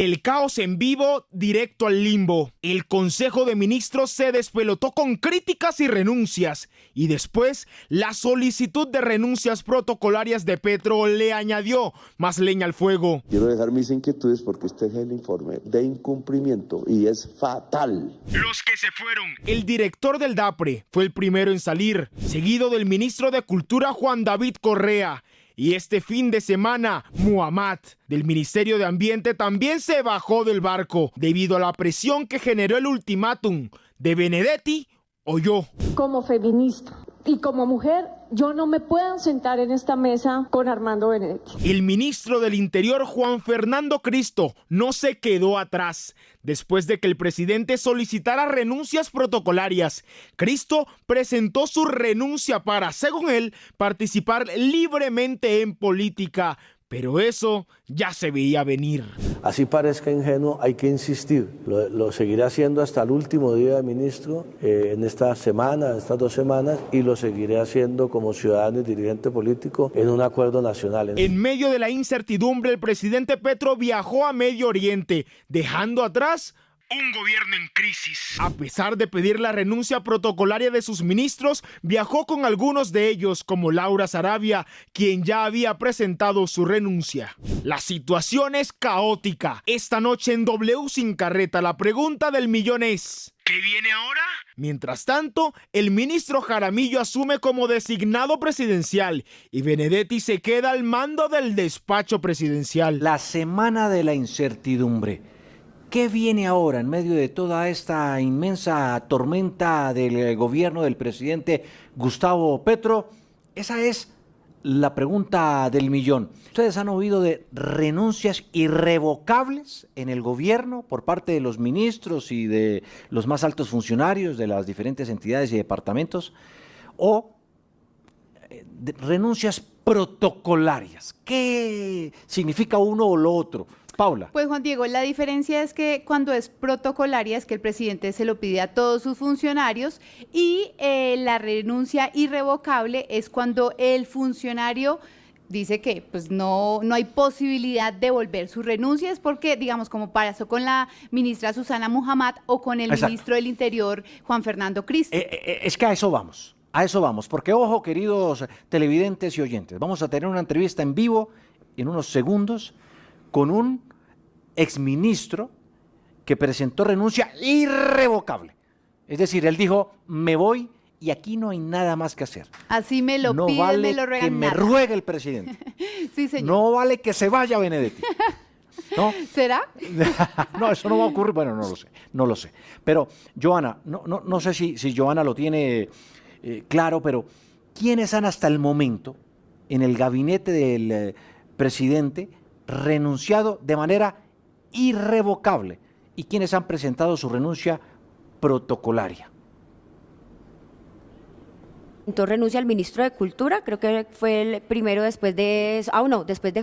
El caos en vivo, directo al limbo. El Consejo de Ministros se despelotó con críticas y renuncias. Y después, la solicitud de renuncias protocolarias de Petro le añadió más leña al fuego. Quiero dejar mis inquietudes porque este es el informe de incumplimiento y es fatal. Los que se fueron. El director del DAPRE fue el primero en salir, seguido del ministro de Cultura Juan David Correa. Y este fin de semana, Muhammad, del Ministerio de Ambiente, también se bajó del barco debido a la presión que generó el ultimátum de Benedetti o yo. Como feminista y como mujer, yo no me puedo sentar en esta mesa con Armando Benedetti. El ministro del Interior, Juan Fernando Cristo, no se quedó atrás. Después de que el presidente solicitara renuncias protocolarias, Cristo presentó su renuncia para, según él, participar libremente en política. Pero eso ya se veía venir. Así parezca ingenuo, hay que insistir. Lo seguiré haciendo hasta el último día de ministro, en esta semana, estas 2 semanas, y lo seguiré haciendo como ciudadano y dirigente político en un acuerdo nacional. En medio de la incertidumbre, el presidente Petro viajó a Medio Oriente, dejando atrás un gobierno en crisis. A pesar de pedir la renuncia protocolaria de sus ministros, viajó con algunos de ellos, como Laura Sarabia, quien ya había presentado su renuncia. La situación es caótica. Esta noche en W Sin Carreta, la pregunta del millón es: ¿qué viene ahora? Mientras tanto, el ministro Jaramillo asume como designado presidencial y Benedetti se queda al mando del despacho presidencial. La semana de la incertidumbre. ¿Qué viene ahora en medio de toda esta inmensa tormenta del gobierno del presidente Gustavo Petro? Esa es la pregunta del millón. ¿Ustedes han oído de renuncias irrevocables en el gobierno por parte de los ministros y de los más altos funcionarios de las diferentes entidades y departamentos? ¿O renuncias protocolarias? ¿Qué significa uno o lo otro? Paula. Pues Juan Diego, la diferencia es que cuando es protocolaria es que el presidente se lo pide a todos sus funcionarios y la renuncia irrevocable es cuando el funcionario dice que pues no hay posibilidad de devolver su renuncia, es porque, digamos, como pasó con la ministra Susana Muhammad o con el ministro del Interior Juan Fernando Cristo. Es que a eso vamos, porque ojo, queridos televidentes y oyentes, vamos a tener una entrevista en vivo en unos segundos con un exministro que presentó renuncia irrevocable. Es decir, él dijo, me voy y aquí no hay nada más que hacer. Así me lo no piden, vale me lo ruegan. Que me ruegue el presidente. Sí, señor. No vale que se vaya Benedetti. ¿No? ¿Será? No, eso no va a ocurrir. Bueno, no lo sé. Pero, Joana, no sé si Joana lo tiene claro, pero ¿quiénes han hasta el momento en el gabinete del presidente renunciado de manera irrevocable y quienes han presentado su renuncia protocolaria? Renuncia al ministro de Cultura, creo que fue el primero después de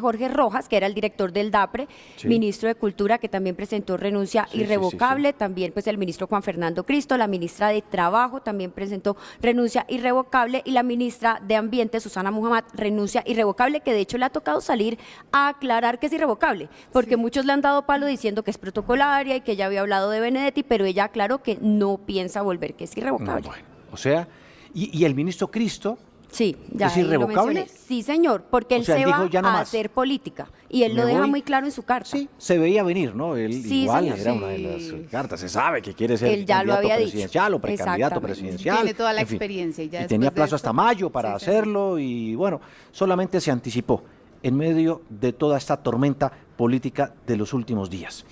Jorge Rojas, que era el director del DAPRE, sí. Ministro de Cultura, que también presentó renuncia irrevocable, sí. También pues el ministro Juan Fernando Cristo, la ministra de Trabajo también presentó renuncia irrevocable y la ministra de Ambiente, Susana Muhammad, renuncia irrevocable, que de hecho le ha tocado salir a aclarar que es irrevocable, porque muchos le han dado palo diciendo que es protocolaria y que ya había hablado de Benedetti, pero ella aclaró que no piensa volver, que es irrevocable. Bueno, o sea, ¿y el ministro Cristo? Sí, ya ¿es irrevocable? Sí, señor, porque él se va a hacer política y él lo deja muy claro en su carta. Sí, se veía venir, ¿no? Él sí, igual señor, era una de las cartas, se sabe que quiere ser candidato presidencial o precandidato presidencial. Tiene toda la experiencia. Y tenía plazo hasta mayo para hacerlo y bueno, solamente se anticipó en medio de toda esta tormenta política de los últimos días.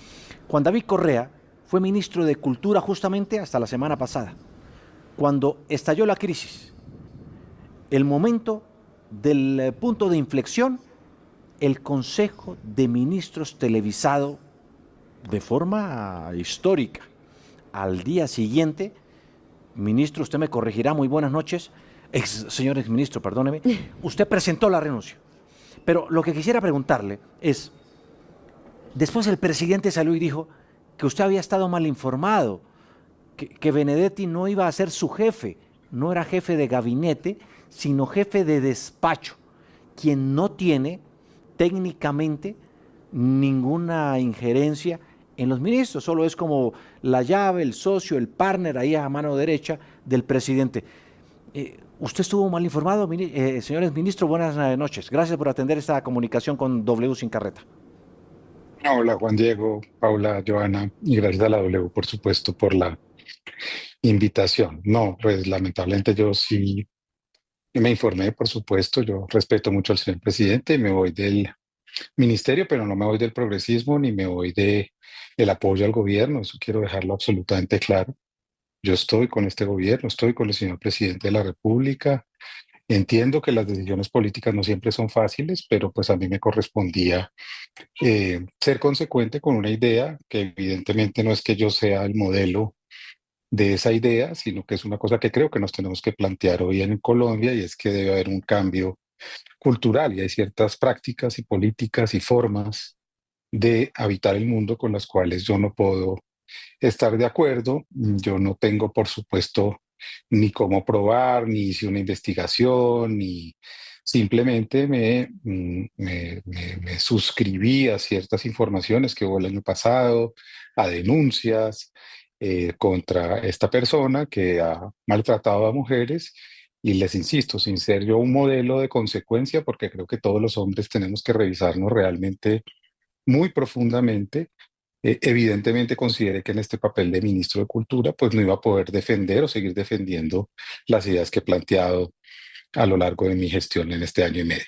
Juan David Correa fue ministro de Cultura justamente hasta la semana pasada, cuando estalló la crisis. El momento del punto de inflexión, el Consejo de Ministros televisado de forma histórica. Al día siguiente, ministro, usted me corregirá, muy buenas noches, señor exministro, perdóneme, usted presentó la renuncia. Pero lo que quisiera preguntarle es, después el presidente salió y dijo que usted había estado mal informado, que Benedetti no iba a ser su jefe, no era jefe de gabinete, sino jefe de despacho, quien no tiene técnicamente ninguna injerencia en los ministros, solo es como la llave, el socio, el partner ahí a mano derecha del presidente. Usted estuvo mal informado, señores ministros, buenas noches. Gracias por atender esta comunicación con W Sin Carreta. Hola Juan Diego, Paula, Joana, y gracias a la W, por supuesto, por la invitación. No, pues lamentablemente yo sí me informé, por supuesto, yo respeto mucho al señor presidente, me voy del ministerio, pero no me voy del progresismo ni me voy del apoyo al gobierno, eso quiero dejarlo absolutamente claro. Yo estoy con este gobierno, estoy con el señor presidente de la República. Entiendo que las decisiones políticas no siempre son fáciles, pero pues a mí me correspondía ser consecuente con una idea que evidentemente no es que yo sea el modelo de esa idea, sino que es una cosa que creo que nos tenemos que plantear hoy en Colombia, y es que debe haber un cambio cultural y hay ciertas prácticas y políticas y formas de habitar el mundo con las cuales yo no puedo estar de acuerdo. Yo no tengo, por supuesto, ni cómo probar, ni hice una investigación, ni simplemente me suscribí a ciertas informaciones que hubo el año pasado, a denuncias contra esta persona que ha maltratado a mujeres. Y les insisto, sin ser yo un modelo de consecuencia, porque creo que todos los hombres tenemos que revisarnos realmente muy profundamente. Evidentemente consideré que en este papel de ministro de Cultura pues no iba a poder defender o seguir defendiendo las ideas que he planteado a lo largo de mi gestión en este año y medio.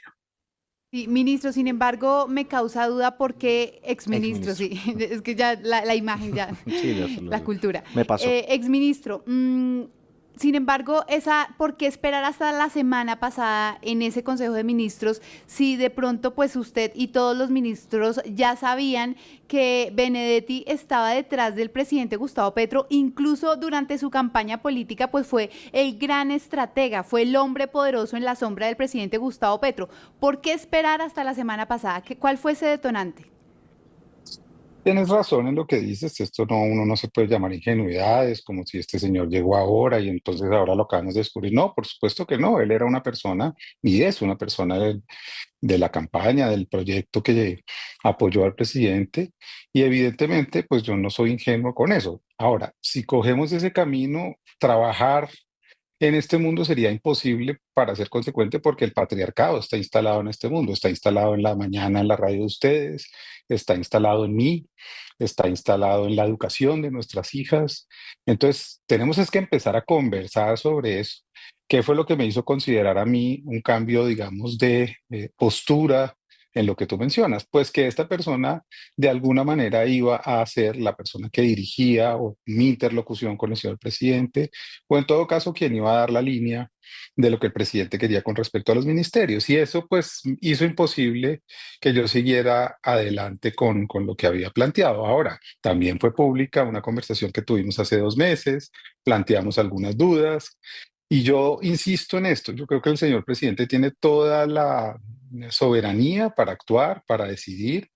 Sí, ministro, sin embargo, me causa duda porque exministro, sí, es que ya la imagen, ya, Sí, la cultura. Me pasó. Exministro, sin embargo, ¿por qué esperar hasta la semana pasada en ese Consejo de Ministros si de pronto pues usted y todos los ministros ya sabían que Benedetti estaba detrás del presidente Gustavo Petro? Incluso durante su campaña política pues fue el gran estratega, fue el hombre poderoso en la sombra del presidente Gustavo Petro. ¿Por qué esperar hasta la semana pasada? ¿Cuál fue ese detonante? Tienes razón en lo que dices, esto no, uno no se puede llamar ingenuidades, como si este señor llegó ahora y entonces ahora lo acabamos de descubrir. No, por supuesto que no, él era una persona y es una persona de la campaña, del proyecto que apoyó al presidente, y evidentemente pues yo no soy ingenuo con eso. Ahora, si cogemos ese camino, trabajar en este mundo sería imposible para ser consecuente, porque el patriarcado está instalado en este mundo, está instalado en la mañana en la radio de ustedes, está instalado en mí, está instalado en la educación de nuestras hijas. Entonces, tenemos es que empezar a conversar sobre eso. ¿Qué fue lo que me hizo considerar a mí un cambio, digamos, de postura en lo que tú mencionas? Pues que esta persona de alguna manera iba a ser la persona que dirigía o mi interlocución con el señor presidente, o en todo caso quien iba a dar la línea de lo que el presidente quería con respecto a los ministerios. Y eso pues hizo imposible que yo siguiera adelante con lo que había planteado. Ahora, también fue pública una conversación que tuvimos hace 2 meses, planteamos algunas dudas. Y yo insisto en esto, yo creo que el señor presidente tiene toda la soberanía para actuar, para decidir,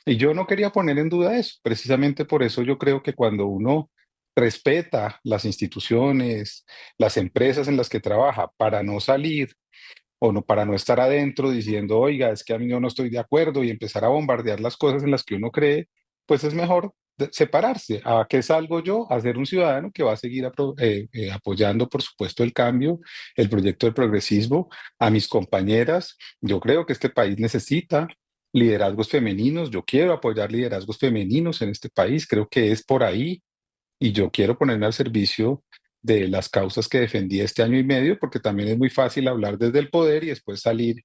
y yo no quería poner en duda eso. Precisamente por eso yo creo que cuando uno respeta las instituciones, las empresas en las que trabaja, para no salir o no, para no estar adentro diciendo, oiga, es que a mí yo no estoy de acuerdo, y empezar a bombardear las cosas en las que uno cree, pues es mejor separarse. ¿A qué salgo yo? A ser un ciudadano que va a seguir apoyando, por supuesto, el cambio, el proyecto del progresismo, a mis compañeras. Yo creo que este país necesita liderazgos femeninos, yo quiero apoyar liderazgos femeninos en este país, creo que es por ahí, y yo quiero ponerme al servicio de las causas que defendí este año y medio, porque también es muy fácil hablar desde el poder y después salir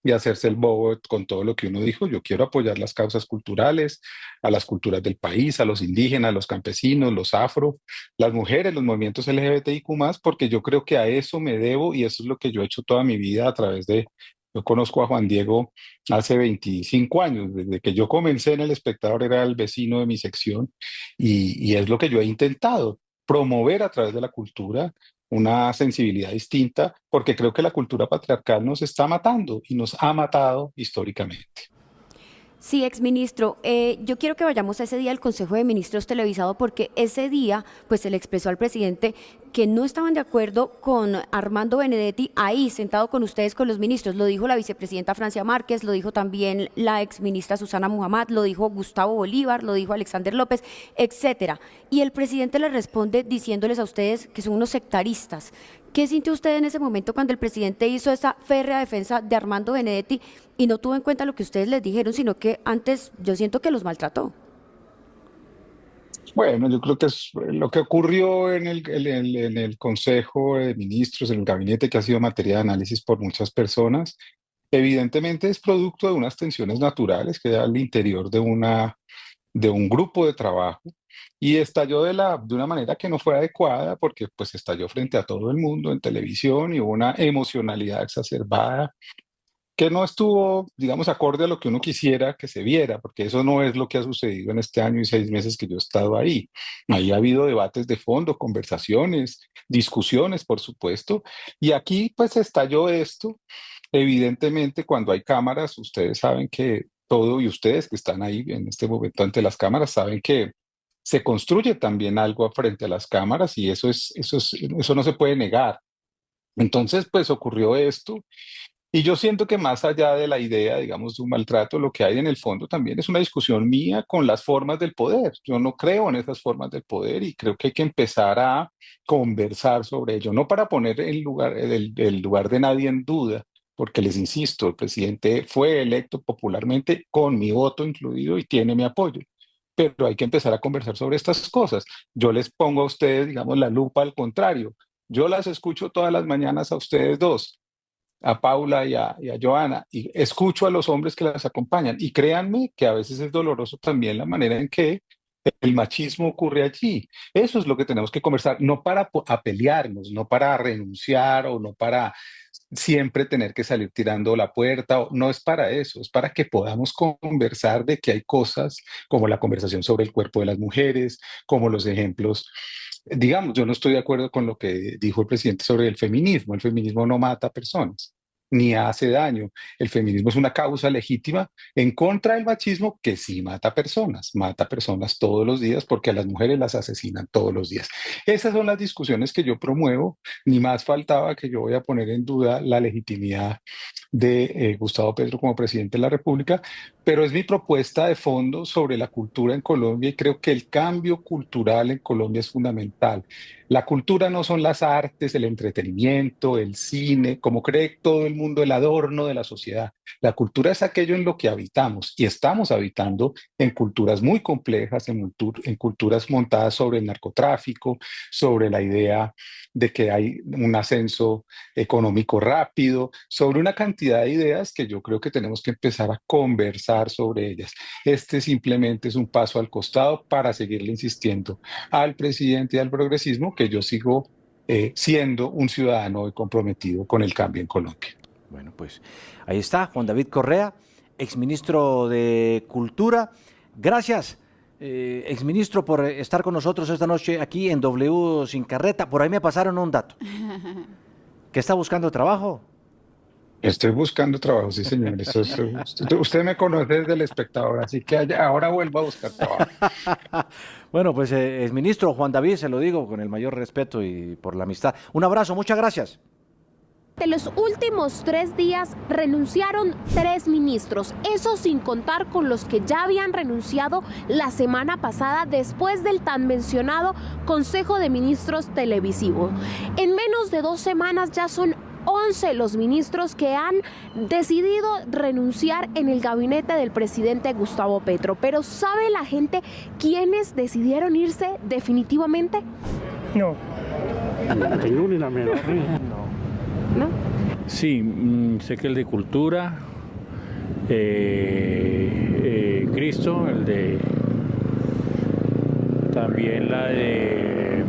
y hacerse el bobo con todo lo que uno dijo. Yo quiero apoyar las causas culturales, a las culturas del país, a los indígenas, los campesinos, los afro, las mujeres, los movimientos LGBTIQ+, porque yo creo que a eso me debo, y eso es lo que yo he hecho toda mi vida a través de... Yo conozco a Juan Diego hace 25 años, desde que yo comencé en El Espectador era el vecino de mi sección, y es lo que yo he intentado, promover a través de la cultura una sensibilidad distinta, porque creo que la cultura patriarcal nos está matando y nos ha matado históricamente. Sí, exministro, yo quiero que vayamos a ese día del Consejo de Ministros televisado, porque ese día pues se le expresó al presidente que no estaban de acuerdo con Armando Benedetti ahí, sentado con ustedes, con los ministros. Lo dijo la vicepresidenta Francia Márquez, lo dijo también la exministra Susana Muhammad, lo dijo Gustavo Bolívar, lo dijo Alexander López, etcétera. Y el presidente le responde diciéndoles a ustedes que son unos sectaristas. ¿Qué sintió usted en ese momento cuando el presidente hizo esa férrea defensa de Armando Benedetti y no tuvo en cuenta lo que ustedes les dijeron, sino que antes yo siento que los maltrató? Bueno, yo creo que es lo que ocurrió en el Consejo de Ministros, en el gabinete, que ha sido materia de análisis por muchas personas. Evidentemente es producto de unas tensiones naturales que hay al interior de un grupo de trabajo, y estalló de una manera que no fue adecuada, porque pues estalló frente a todo el mundo en televisión y hubo una emocionalidad exacerbada que no estuvo, digamos, acorde a lo que uno quisiera que se viera, porque eso no es lo que ha sucedido en este año y 6 meses que yo he estado ahí. Ahí ha habido debates de fondo, conversaciones, discusiones, por supuesto, y aquí pues estalló esto. Evidentemente, cuando hay cámaras, ustedes saben que todo, y ustedes que están ahí en este momento ante las cámaras, saben que se construye también algo frente a las cámaras, y eso no se puede negar. Entonces, pues ocurrió esto. Y yo siento que más allá de la idea, digamos, de un maltrato, lo que hay en el fondo también es una discusión mía con las formas del poder. Yo no creo en esas formas del poder y creo que hay que empezar a conversar sobre ello, no para poner el lugar de nadie en duda, porque les insisto, el presidente fue electo popularmente con mi voto incluido y tiene mi apoyo. Pero hay que empezar a conversar sobre estas cosas. Yo les pongo a ustedes, digamos, la lupa al contrario. Yo las escucho todas las mañanas a ustedes dos, a Paula y a Joana, y escucho a los hombres que las acompañan, y créanme que a veces es doloroso también la manera en que el machismo ocurre allí. Eso es lo que tenemos que conversar, no para pelearnos, no para renunciar o no para siempre tener que salir tirando la puerta, no es para eso, es para que podamos conversar de que hay cosas como la conversación sobre el cuerpo de las mujeres, como los ejemplos. Digamos, yo no estoy de acuerdo con lo que dijo el presidente sobre el feminismo. El feminismo no mata personas, ni hace daño. El feminismo es una causa legítima en contra del machismo que sí mata personas todos los días, porque a las mujeres las asesinan todos los días. Esas son las discusiones que yo promuevo, ni más faltaba que yo voy a poner en duda la legitimidad de Gustavo Petro como presidente de la República, pero es mi propuesta de fondo sobre la cultura en Colombia, y creo que el cambio cultural en Colombia es fundamental. La cultura no son las artes, el entretenimiento, el cine, como cree todo el mundo, el adorno de la sociedad. La cultura es aquello en lo que habitamos, y estamos habitando en culturas muy complejas, en culturas montadas sobre el narcotráfico, sobre la idea de que hay un ascenso económico rápido, sobre una cantidad de ideas que yo creo que tenemos que empezar a conversar sobre ellas. Este simplemente es un paso al costado para seguirle insistiendo al presidente y al progresismo que yo sigo siendo un ciudadano comprometido con el cambio en Colombia. Bueno, pues ahí está Juan David Correa, exministro de Cultura. Gracias, exministro, por estar con nosotros esta noche aquí en W Sin Carreta. Por ahí me pasaron un dato. ¿Que está buscando trabajo? Estoy buscando trabajo, sí, señor. Usted me conoce desde El Espectador, así que ahora vuelvo a buscar trabajo. Bueno, pues exministro Juan David, se lo digo con el mayor respeto y por la amistad. Un abrazo, muchas gracias. De los últimos 3 días renunciaron 3 ministros, eso sin contar con los que ya habían renunciado la semana pasada después del tan mencionado Consejo de Ministros televisivo. En menos de 2 semanas ya son 11 los ministros que han decidido renunciar en el gabinete del presidente Gustavo Petro. Pero ¿sabe la gente quiénes decidieron irse definitivamente? No. No tengo ni la menor. ¿No? Sí, sé que el de Cultura, Cristo, el de también la de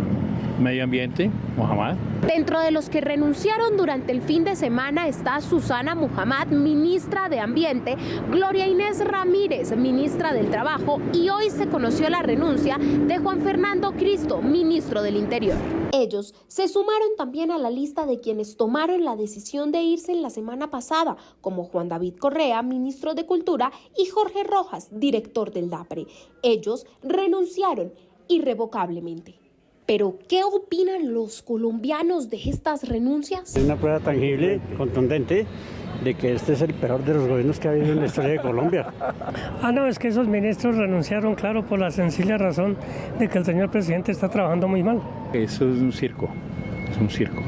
Medio Ambiente, Muhammad. Dentro de los que renunciaron durante el fin de semana está Susana Muhammad, ministra de Ambiente, Gloria Inés Ramírez, ministra del Trabajo, y hoy se conoció la renuncia de Juan Fernando Cristo, ministro del Interior. Ellos se sumaron también a la lista de quienes tomaron la decisión de irse en la semana pasada, como Juan David Correa, ministro de Cultura, y Jorge Rojas, director del DAPRE. Ellos renunciaron irrevocablemente. Pero, ¿qué opinan los colombianos de estas renuncias? Es una prueba tangible, contundente, de que este es el peor de los gobiernos que ha habido en la historia de Colombia. No, es que esos ministros renunciaron, claro, por la sencilla razón de que el señor presidente está trabajando muy mal. Eso es un circo, es un circo.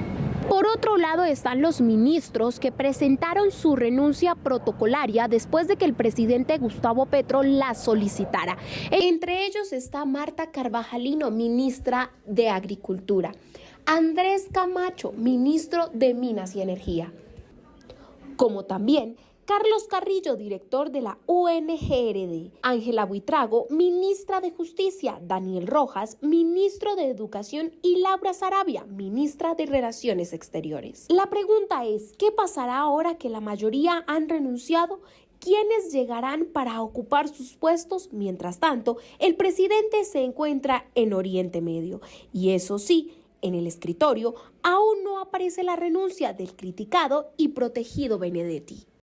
Por otro lado están los ministros que presentaron su renuncia protocolaria después de que el presidente Gustavo Petro la solicitara. Entre ellos está Marta Carvajalino, ministra de Agricultura, Andrés Camacho, ministro de Minas y Energía, como también Carlos Carrillo, director de la UNGRD, Ángela Buitrago, ministra de Justicia, Daniel Rojas, ministro de Educación y Laura Sarabia, ministra de Relaciones Exteriores. La pregunta es, ¿qué pasará ahora que la mayoría han renunciado? ¿Quiénes llegarán para ocupar sus puestos? Mientras tanto, el presidente se encuentra en Oriente Medio y eso sí, en el escritorio aún no aparece la renuncia del criticado y protegido Benedetti.